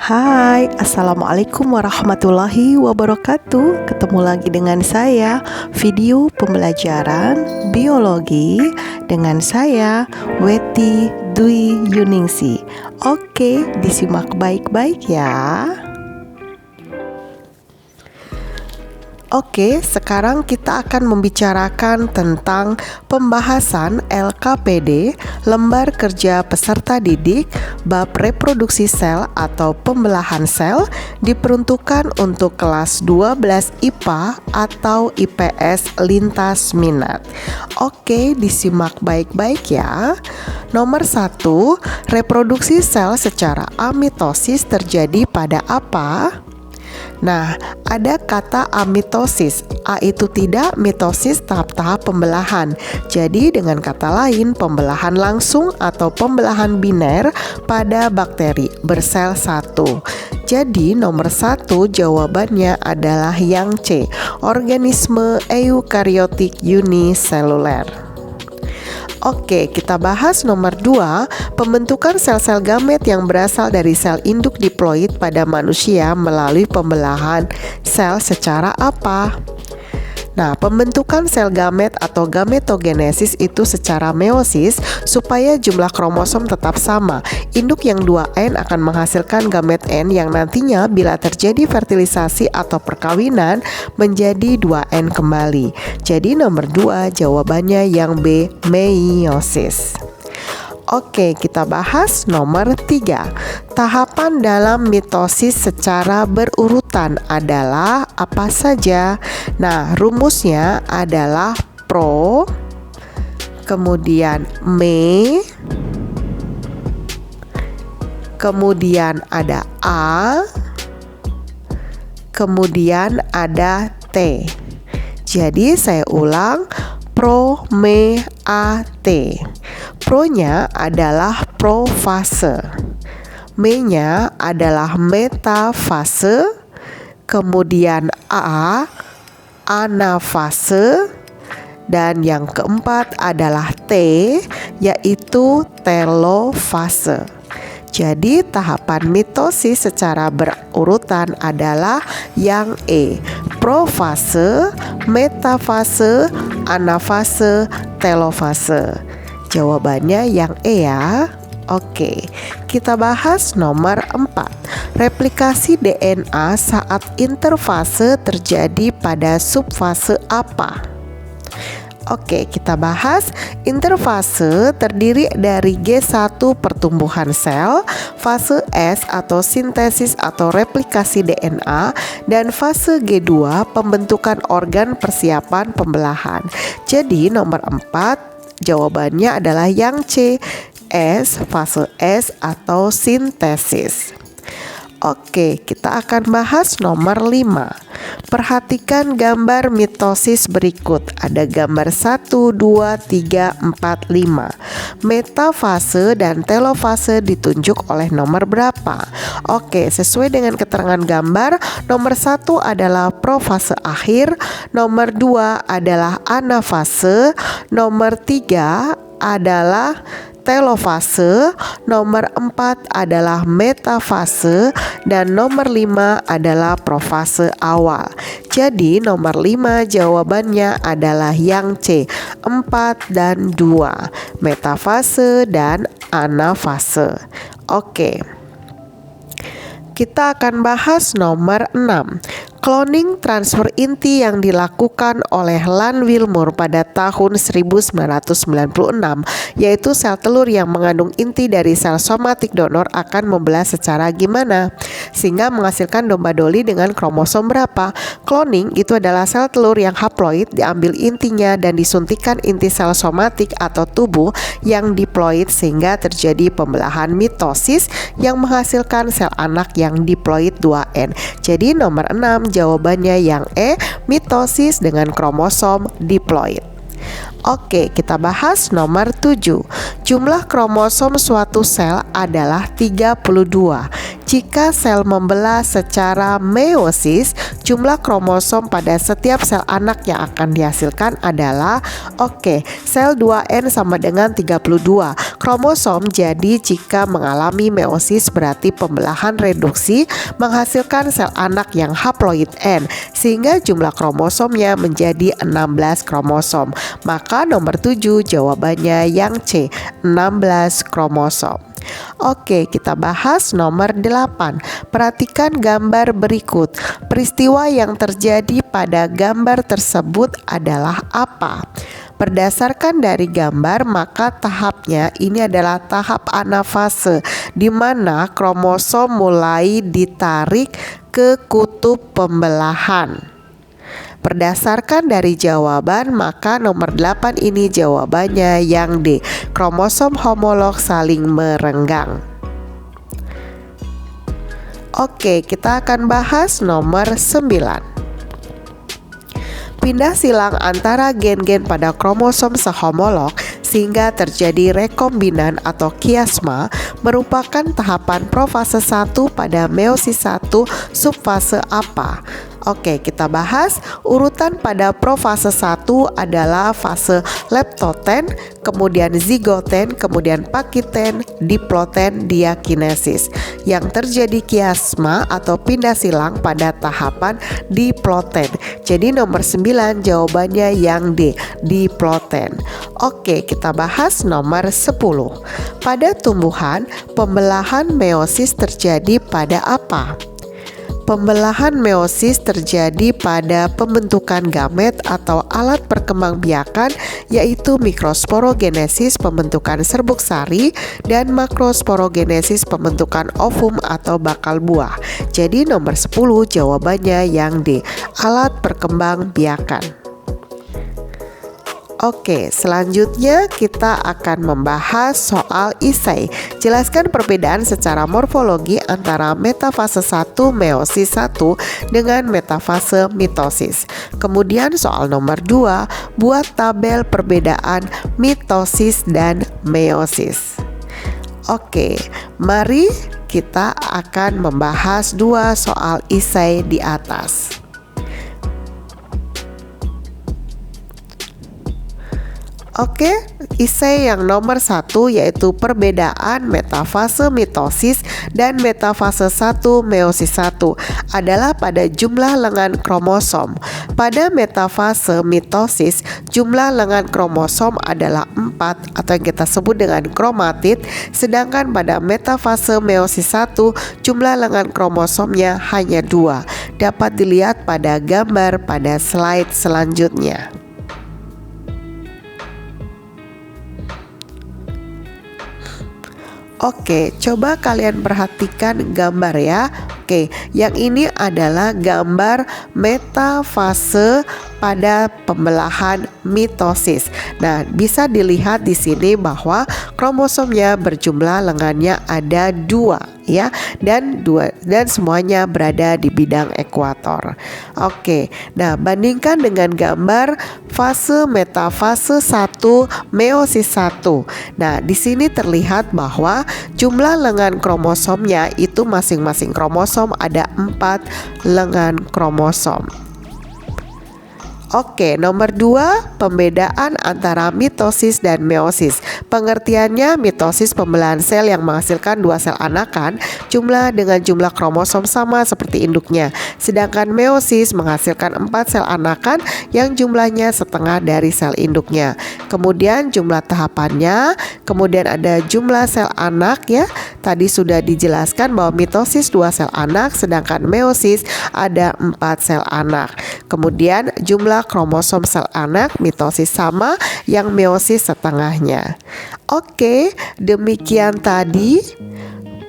Hai, Assalamualaikum warahmatullahi wabarakatuh. Ketemu lagi dengan saya, video pembelajaran biologi dengan saya, Weti Dwi Yuningsi. Oke, disimak baik-baik ya. Oke, sekarang kita akan membicarakan tentang pembahasan LKPD, lembar kerja peserta didik, bab reproduksi sel atau pembelahan sel, diperuntukkan untuk kelas 12 IPA atau IPS lintas minat. Oke, disimak baik-baik ya. Nomor 1, reproduksi sel secara amitosis terjadi pada apa? Nah, ada kata amitosis. A itu tidak, mitosis tahap-tahap pembelahan. Jadi dengan kata lain, pembelahan langsung atau pembelahan biner pada bakteri bersel satu. Jadi nomor 1 jawabannya adalah yang C, organisme eukariotik uniseluler. Oke, kita bahas nomor 2, pembentukan sel-sel gamet yang berasal dari sel induk diploid pada manusia melalui pembelahan sel secara apa? Nah, pembentukan sel gamet atau gametogenesis itu secara meiosis supaya jumlah kromosom tetap sama. Induk yang 2N akan menghasilkan gamet N yang nantinya bila terjadi fertilisasi atau perkawinan menjadi 2N kembali. Jadi nomor 2 jawabannya yang B, meiosis. Oke, kita bahas nomor 3. Tahapan dalam mitosis secara berurutan adalah apa saja? Nah, rumusnya adalah pro, kemudian me, kemudian ada A, kemudian ada T. Jadi saya ulang, pro, me, A, T. Pro-nya adalah profase, me-nya adalah metafase, kemudian A, anafase, dan yang keempat adalah T, yaitu telofase. Jadi tahapan mitosis secara berurutan adalah yang E, profase, metafase, anafase, telofase. Jawabannya yang E ya. Oke, kita bahas nomor 4. Replikasi DNA saat interfase terjadi pada subfase apa? Oke, kita bahas. Interfase terdiri dari G1 pertumbuhan sel, fase S atau sintesis atau replikasi DNA, dan fase G2 pembentukan organ persiapan pembelahan. Jadi nomor 4 jawabannya adalah yang C, S, fase S atau sintesis. Oke, kita akan bahas nomor 5. Perhatikan gambar mitosis berikut. Ada gambar 1, 2, 3, 4, 5. Metafase dan telofase ditunjuk oleh nomor berapa? Oke, sesuai dengan keterangan gambar, nomor 1 adalah profase akhir, nomor 2 adalah anafase, nomor 3 adalah telofase, nomor 4 adalah metafase, dan nomor 5 adalah profase awal. Jadi nomor 5 jawabannya adalah yang C, 4 dan 2, metafase dan anafase. Oke, kita akan bahas nomor 6. Cloning transfer inti yang dilakukan oleh Lan Wilmore pada tahun 1996, yaitu sel telur yang mengandung inti dari sel somatik donor akan membelah secara gimana? Sehingga menghasilkan domba doli dengan kromosom berapa? Cloning itu adalah sel telur yang haploid, diambil intinya dan disuntikkan inti sel somatik atau tubuh yang diploid sehingga terjadi pembelahan mitosis yang menghasilkan sel anak yang diploid 2N. Jadi nomor 6 jawabannya yang E, mitosis dengan kromosom diploid. Oke, kita bahas nomor 7. Jumlah kromosom suatu sel adalah 32. Jika sel membelah secara meiosis, jumlah kromosom pada setiap sel anak yang akan dihasilkan adalah sel 2N sama dengan 32 kromosom. Jadi jika mengalami meiosis berarti pembelahan reduksi menghasilkan sel anak yang haploid N, sehingga jumlah kromosomnya menjadi 16 kromosom. Maka nomor 7 jawabannya yang C, 16 kromosom. Oke, kita bahas nomor 8. Perhatikan gambar berikut. Peristiwa yang terjadi pada gambar tersebut adalah apa? Berdasarkan dari gambar, maka tahapnya ini adalah tahap anafase, di mana kromosom mulai ditarik ke kutub pembelahan. Berdasarkan dari jawaban, maka nomor 8 ini jawabannya yang D, kromosom homolog saling merenggang. Oke, kita akan bahas nomor 9. Pindah silang antara gen-gen pada kromosom sehomolog sehingga terjadi rekombinan atau kiasma merupakan tahapan profase 1 pada meiosis 1 subfase apa? Oke, kita bahas. Urutan pada profase 1 adalah fase leptoten, kemudian zigoten, kemudian pakiten, diploten, diakinesis. Yang terjadi kiasma atau pindah silang pada tahapan diploten. Jadi nomor 9 jawabannya yang D, diploten. Oke, kita bahas nomor 10. Pada tumbuhan, pembelahan meiosis terjadi pada apa? Pembelahan meiosis terjadi pada pembentukan gamet atau alat perkembangbiakan, yaitu mikrosporogenesis pembentukan serbuk sari dan makrosporogenesis pembentukan ovum atau bakal buah. Jadi nomor 10 jawabannya yang D, alat perkembangbiakan. Oke, selanjutnya kita akan membahas soal isai. Jelaskan perbedaan secara morfologi antara metafase 1 meiosis 1 dengan metafase mitosis. Kemudian soal nomor 2, buat tabel perbedaan mitosis dan meiosis. Oke, mari kita akan membahas 2 soal isai di atas. Oke, isai yang nomor 1 yaitu perbedaan metafase mitosis dan metafase 1 meiosis 1 adalah pada jumlah lengan kromosom. Pada metafase mitosis, jumlah lengan kromosom adalah 4 atau yang kita sebut dengan kromatid, sedangkan pada metafase meiosis 1 jumlah lengan kromosomnya hanya 2. Dapat dilihat pada gambar pada slide selanjutnya. Oke, coba kalian perhatikan gambar ya. Oke, yang ini adalah gambar metafase pada pembelahan mitosis. Nah, bisa dilihat di sini bahwa kromosomnya berjumlah lengannya ada 2 ya, dan semuanya berada di bidang ekuator. Oke, nah bandingkan dengan gambar fase metafase 1 meiosis 1. Nah, di sini terlihat bahwa jumlah lengan kromosomnya itu masing-masing kromosom ada 4 lengan kromosom. Oke, nomor 2, pembedaan antara mitosis dan meiosis. Pengertiannya, mitosis pembelahan sel yang menghasilkan 2 sel anakan, jumlah dengan jumlah kromosom sama seperti induknya. Sedangkan meiosis menghasilkan 4 sel anakan yang jumlahnya setengah dari sel induknya. Kemudian jumlah tahapannya, kemudian ada jumlah sel anak ya. Tadi sudah dijelaskan bahwa mitosis 2 sel anak, sedangkan meiosis ada 4 sel anak. Kemudian jumlah kromosom sel anak, mitosis sama, yang meiosis setengahnya. Oke, demikian tadi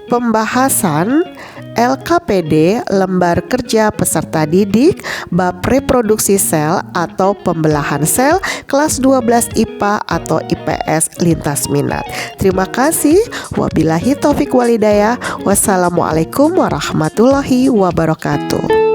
pembahasan LKPD lembar kerja peserta didik bab reproduksi sel atau pembelahan sel kelas 12 IPA atau IPS lintas minat. Terima kasih. Wabillahi taufik walhidayah. Wassalamualaikum warahmatullahi wabarakatuh.